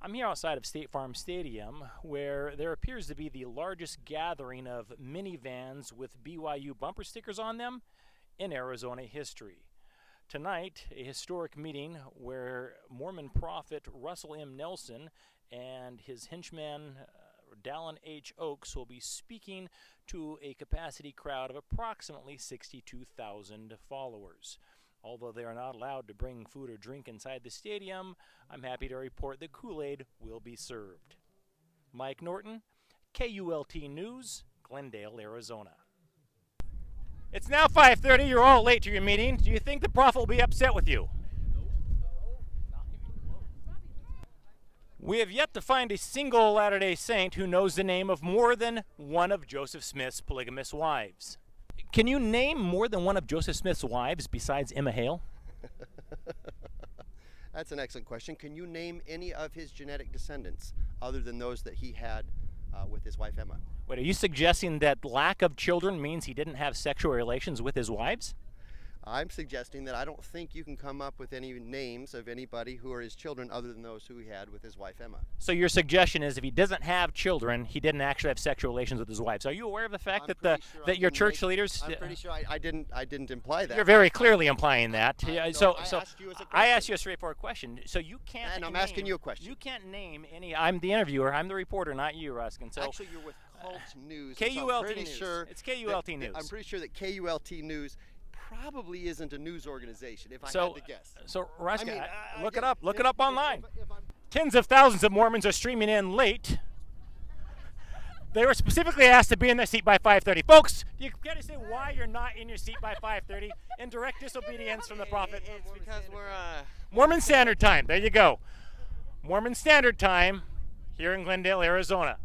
I'm here outside of State Farm Stadium, where there appears to be the largest gathering of minivans with BYU bumper stickers on them in Arizona history. Tonight, a historic meeting where Mormon prophet Russel M. and his henchman Dallin H. Oaks will be speaking to a capacity crowd of approximately 62,000 followers. Although they are not allowed to bring food or drink inside the stadium, I'm happy to report that Kool-Aid will be served. Mike Norton, KULT News, Glendale, Arizona. It's now 5:30. You're all late to your meeting. Do you think the prophet will be upset with you? We have yet to find a single Latter-day Saint who knows the name of more than one of Joseph Smith's polygamous wives. Can you name more than one of Joseph Smith's wives besides Emma Hale? That's an excellent question. Can you name any of his genetic descendants other than those that he had with his wife Emma? Wait, are you suggesting that lack of children means he didn't have sexual relations with his wives? I'm suggesting that I don't think you can come up with any names of anybody who are his children other than those who he had with his wife Emma. So your suggestion is if he doesn't have children, he didn't actually have sexual relations with his wives. Are you aware of the fact that your church leaders? I'm pretty sure I didn't imply that. You're very clearly implying that. So I asked you a straightforward question. So you can't. And I'm asking you a question. You can't name any. I'm the interviewer. I'm the reporter, not you, Ruskin. So actually, you're with KULT News. KULT News. It's KULT News. I'm pretty sure that KULT News probably isn't a news organization, if I had to guess. So, Ruskin, look it up. Look it up online. Tens of thousands of Mormons are streaming in late. They were specifically asked to be in their seat by 5:30. Folks, do you get to say why you're not in your seat by 5:30 in direct disobedience from the prophet? It's because we're Mormon Standard Time. There you go. Mormon Standard Time here in Glendale, Arizona.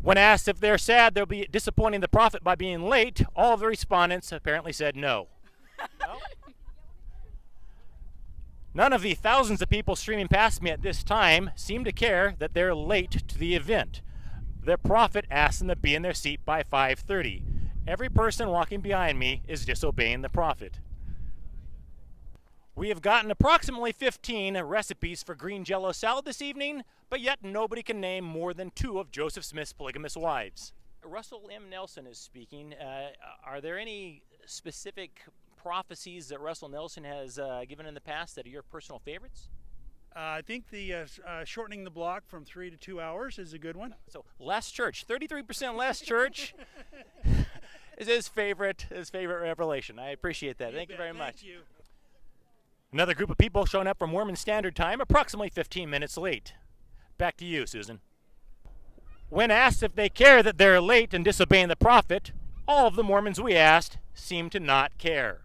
When asked if they're sad they'll be disappointing the prophet by being late, all of the respondents apparently said no. No? None of the thousands of people streaming past me at this time seem to care that they're late to the event. Their prophet asked them to be in their seat by 5:30. Every person walking behind me is disobeying the prophet. We have gotten approximately 15 recipes for green Jell-O salad this evening, but yet nobody can name more than two of Joseph Smith's polygamous wives. Russel M. Nelson is speaking. Are there any specific prophecies that Russell Nelson has given in the past that are your personal favorites? I think the shortening the block from 3 to 2 hours is a good one. So less church, 33% less church is his favorite revelation. I appreciate that. Thank you very much. Thank you. Another group of people showing up from Mormon Standard Time, approximately 15 minutes late. Back to you, Susan. When asked if they care that they're late and disobeying the prophet, all of the Mormons we asked seem to not care.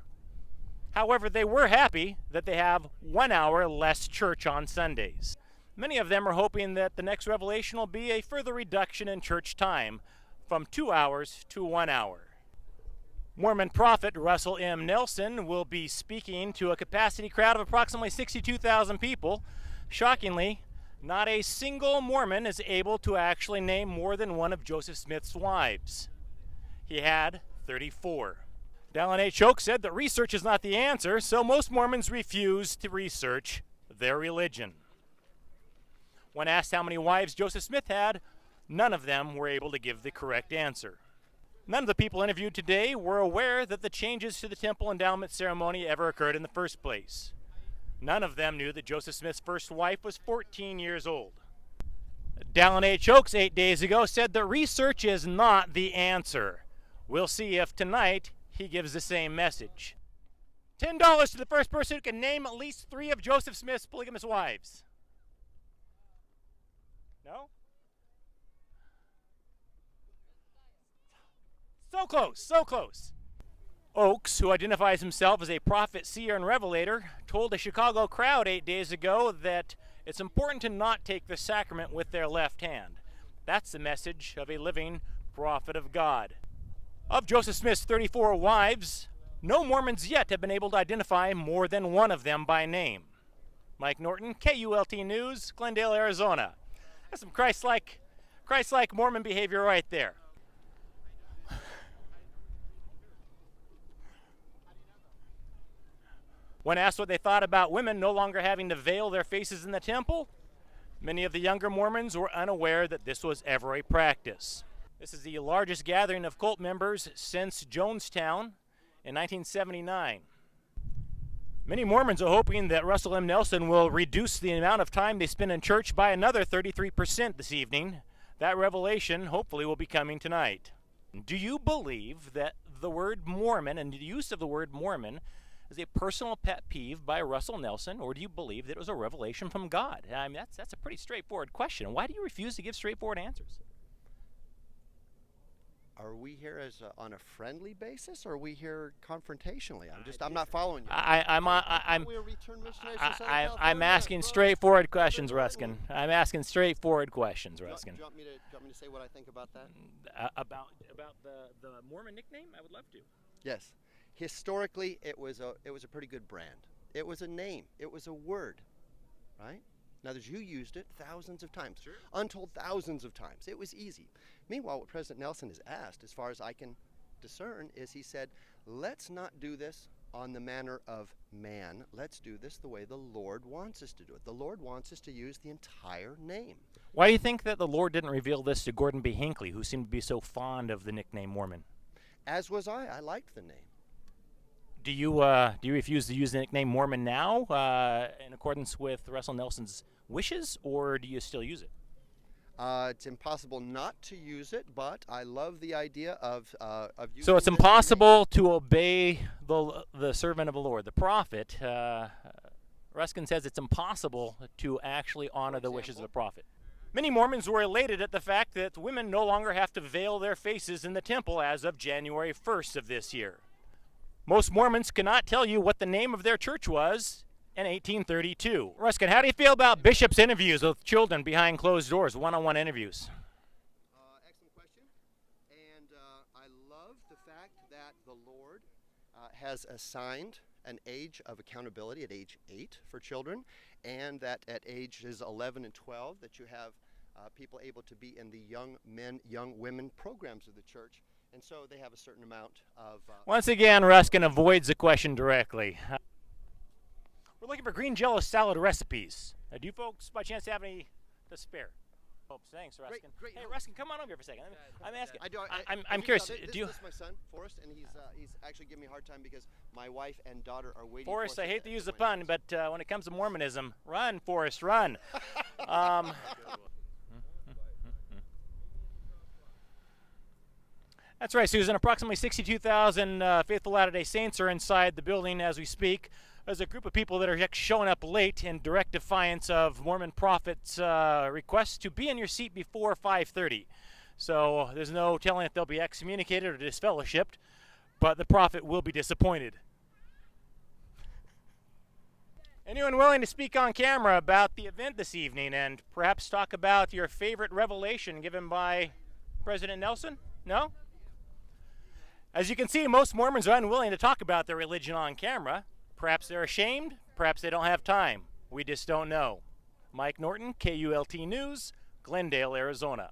However, they were happy that they have 1 hour less church on Sundays. Many of them are hoping that the next revelation will be a further reduction in church time from 2 hours to 1 hour. Mormon prophet Russel M. Nelson will be speaking to a capacity crowd of approximately 62,000 people. Shockingly, not a single Mormon is able to actually name more than one of Joseph Smith's wives. He had 34. Dallin H. Oaks said that research is not the answer, so most Mormons refuse to research their religion. When asked how many wives Joseph Smith had, none of them were able to give the correct answer. None of the people interviewed today were aware that the changes to the temple endowment ceremony ever occurred in the first place. None of them knew that Joseph Smith's first wife was 14 years old. Dallin H. Oaks 8 days ago said that research is not the answer. We'll see if tonight he gives the same message. $10 to the first person who can name at least 3 of Joseph Smith's polygamous wives. No? So close, so close. Oaks, who identifies himself as a prophet, seer, and revelator, told a Chicago crowd 8 days ago that it's important to not take the sacrament with their left hand. That's the message of a living prophet of God. Of Joseph Smith's 34 wives, no Mormons yet have been able to identify more than one of them by name. Mike Norton, KULT News, Glendale, Arizona. That's some Christ-like Mormon behavior right there. When asked what they thought about women no longer having to veil their faces in the temple, Many of the younger Mormons were unaware that this was ever a practice. This is the largest gathering of cult members since Jonestown in 1979. Many Mormons are hoping that Russel M. Nelson will reduce the amount of time they spend in church by another 33% this evening. That revelation hopefully will be coming tonight. Do you believe that the word Mormon and the use of the word Mormon is a personal pet peeve by Russell Nelson, or do you believe that it was a revelation from God? I mean, that's a pretty straightforward question. Why do you refuse to give straightforward answers? Are we here on a friendly basis, or are we here confrontationally? I'm not following you. I'm asking straightforward questions, Ruskin. I'm asking straightforward questions, Ruskin. Do you want me to say what I think about that? About the Mormon nickname? I would love to. Yes. Historically, it was a pretty good brand. It was a name. It was a word, right? Now, you used it thousands of times, sure. Untold thousands of times. It was easy. Meanwhile, what President Nelson has asked, as far as I can discern, is he said, let's not do this on the manner of man. Let's do this the way the Lord wants us to do it. The Lord wants us to use the entire name. Why do you think that the Lord didn't reveal this to Gordon B. Hinckley, who seemed to be so fond of the nickname Mormon? As was I. I liked the name. Do you refuse to use the nickname Mormon now, in accordance with Russell Nelson's wishes, or do you still use it? It's impossible not to use it, but I love the idea of using. So it's impossible to obey the servant of the Lord, the prophet. Ruskin says it's impossible to actually honor the wishes of the prophet. Many Mormons were elated at the fact that women no longer have to veil their faces in the temple as of January 1st of this year. Most Mormons cannot tell you what the name of their church was in 1832. Ruskin, how do you feel about bishops' interviews with children behind closed doors, one-on-one interviews? Excellent question. And I love the fact that the Lord has assigned an age of accountability at age 8 for children, and that at ages 11 and 12 that you have people able to be in the young men, young women programs of the church. And so they have a certain amount of... Once again, Ruskin avoids the question directly. We're looking for green Jello salad recipes. Do you folks, by chance, have any to spare? Oh, thanks, Ruskin. Great. Hey, Ruskin, come on over here for a second. I'm asking. I'm curious. This is my son, Forrest, and he's actually giving me a hard time because my wife and daughter are waiting. Forrest, for us I hate to at use the my pun, house. but when it comes to Mormonism, run, Forrest, run. That's right, Susan. Approximately 62,000 faithful Latter-day Saints are inside the building as we speak. There's a group of people that are showing up late in direct defiance of Mormon prophets' requests to be in your seat before 5:30. So there's no telling if they'll be excommunicated or disfellowshipped, but the prophet will be disappointed. Anyone willing to speak on camera about the event this evening and perhaps talk about your favorite revelation given by President Nelson? No? As you can see, most Mormons are unwilling to talk about their religion on camera. Perhaps they're ashamed, perhaps they don't have time. We just don't know. Mike Norton, KULT News, Glendale, Arizona.